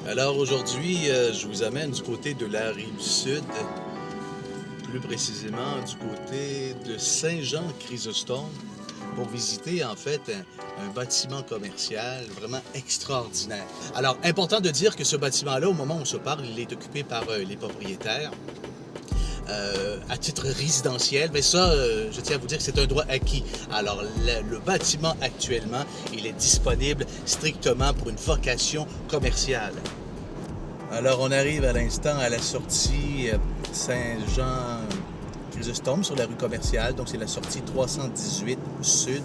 Alors aujourd'hui, je vous amène du côté de la rive sud, plus précisément du côté de Saint-Jean-Chrysostome, pour visiter en fait un bâtiment commercial vraiment extraordinaire. Alors, important de dire que ce bâtiment-là, au moment où on se parle, il est occupé par les propriétaires à titre résidentiel, mais ça, je tiens à vous dire que c'est un droit acquis. Alors, le bâtiment actuellement, il est disponible strictement pour une vocation commerciale. Alors, on arrive à l'instant à la sortie Saint-Jean-Chrysostome sur la rue commerciale. Donc, c'est la sortie 318 Sud.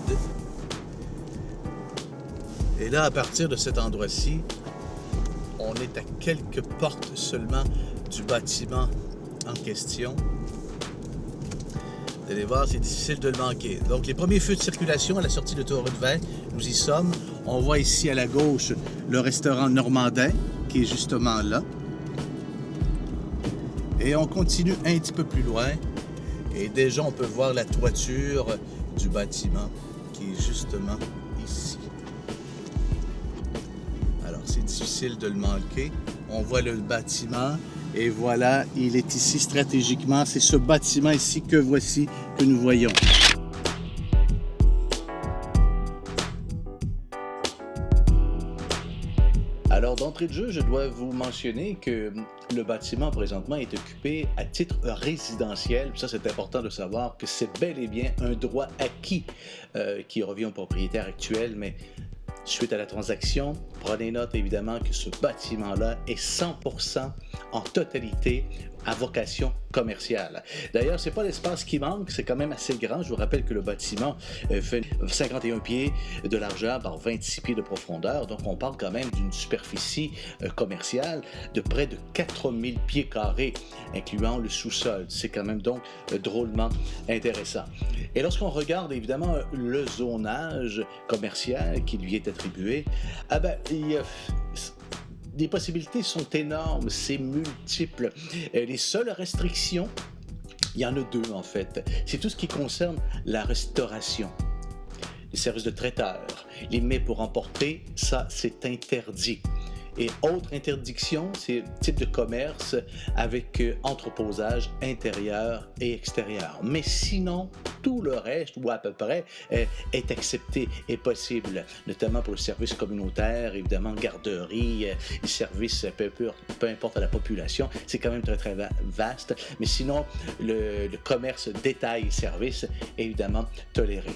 Et là, à partir de cet endroit-ci, on est à quelques portes seulement du bâtiment en question. Vous allez voir, c'est difficile de le manquer. Donc, les premiers feux de circulation à la sortie de l'autoroute 20, nous y sommes. On voit ici à la gauche le restaurant Normandin, qui est justement là. Et on continue un petit peu plus loin. Et déjà, on peut voir la toiture du bâtiment, qui est justement ici. Alors, c'est difficile de le manquer. On voit le bâtiment. Et voilà, il est ici stratégiquement. C'est ce bâtiment ici que voici, que nous voyons. Alors, d'entrée de jeu, je dois vous mentionner que le bâtiment présentement est occupé à titre résidentiel. Ça, c'est important de savoir que c'est bel et bien un droit acquis qui revient au propriétaire actuel, mais suite à la transaction, prenez note évidemment que ce bâtiment-là est 100% en totalité à vocation commerciale. D'ailleurs, c'est pas l'espace qui manque, c'est quand même assez grand. Je vous rappelle que le bâtiment fait 51 pieds de largeur par 26 pieds de profondeur. Donc, on parle quand même d'une superficie commerciale de près de 4000 pieds carrés, incluant le sous-sol. C'est quand même donc drôlement intéressant. Et lorsqu'on regarde évidemment le zonage commercial qui lui est attribué, les possibilités sont énormes, c'est multiple. Les seules restrictions, il y en a deux en fait. C'est tout ce qui concerne la restauration, les services de traiteur, les mets pour emporter, ça c'est interdit. Et autre interdiction, c'est type de commerce avec entreposage intérieur et extérieur. Mais sinon, tout le reste, ou à peu près, est accepté et possible, notamment pour le service communautaire, évidemment, garderie, service, peu importe la population. C'est quand même très, très vaste. Mais sinon, le commerce détail et service est évidemment toléré.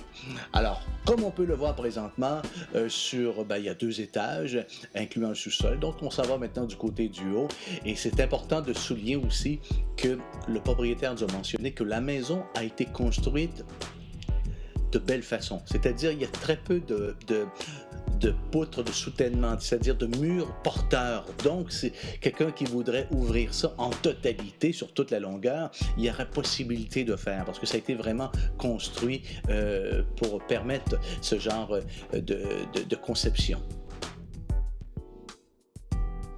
Alors, comme on peut le voir présentement, il y a 2 étages, incluant le sous-sol. Donc, on s'en va maintenant du côté du haut. Et c'est important de souligner aussi que le propriétaire nous a mentionné que la maison a été construite de belle façon. C'est-à-dire, il y a très peu de poutres de soutènement, c'est-à-dire de murs porteurs. Donc, c'est quelqu'un qui voudrait ouvrir ça en totalité sur toute la longueur, il y aurait possibilité de faire, parce que ça a été vraiment construit pour permettre ce genre de conception.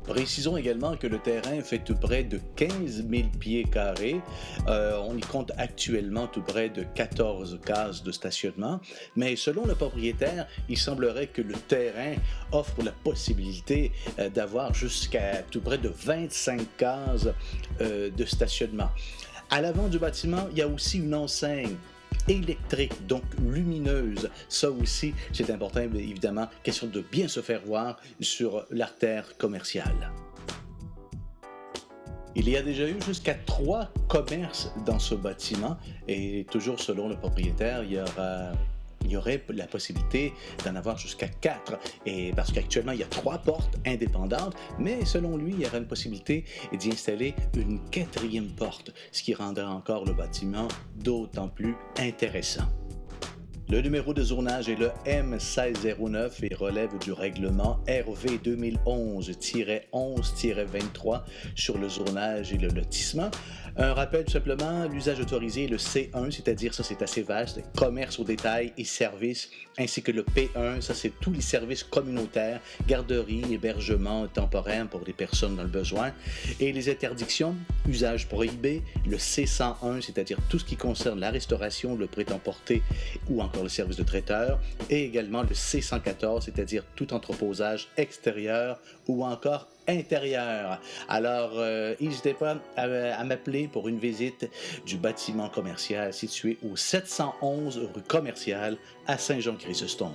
Précisons également que le terrain fait tout près de 15 000 pieds carrés. On y compte actuellement tout près de 14 cases de stationnement. Mais selon le propriétaire, il semblerait que le terrain offre la possibilité d'avoir jusqu'à tout près de 25 cases de stationnement. À l'avant du bâtiment, il y a aussi une enseigne électrique, donc lumineuse. Ça aussi, c'est important, évidemment, question de bien se faire voir sur l'artère commerciale. Il y a déjà eu jusqu'à 3 commerces dans ce bâtiment et toujours selon le propriétaire, il y aurait la possibilité d'en avoir jusqu'à 4, et parce qu'actuellement il y a 3 portes indépendantes, mais selon lui il y aurait une possibilité d'y installer une 4e porte, ce qui rendra encore le bâtiment d'autant plus intéressant. Le numéro de zonage est le M1609 et relève du règlement RV 2011-11-23 sur le zonage et le lotissement. Un rappel tout simplement, l'usage autorisé est le C1, c'est-à-dire ça c'est assez vaste, commerce au détail et services, ainsi que le P1, ça c'est tous les services communautaires, garderie, hébergement temporaire pour les personnes dans le besoin. Et les interdictions, usage prohibé, le C101, c'est-à-dire tout ce qui concerne la restauration, le prêt-à-emporter ou encore pour le service de traiteur, et également le C114, c'est-à-dire tout entreposage extérieur ou encore intérieur. Alors, n'hésitez pas à m'appeler pour une visite du bâtiment commercial situé au 711 rue Commerciale à Saint-Jean-Chrysostome.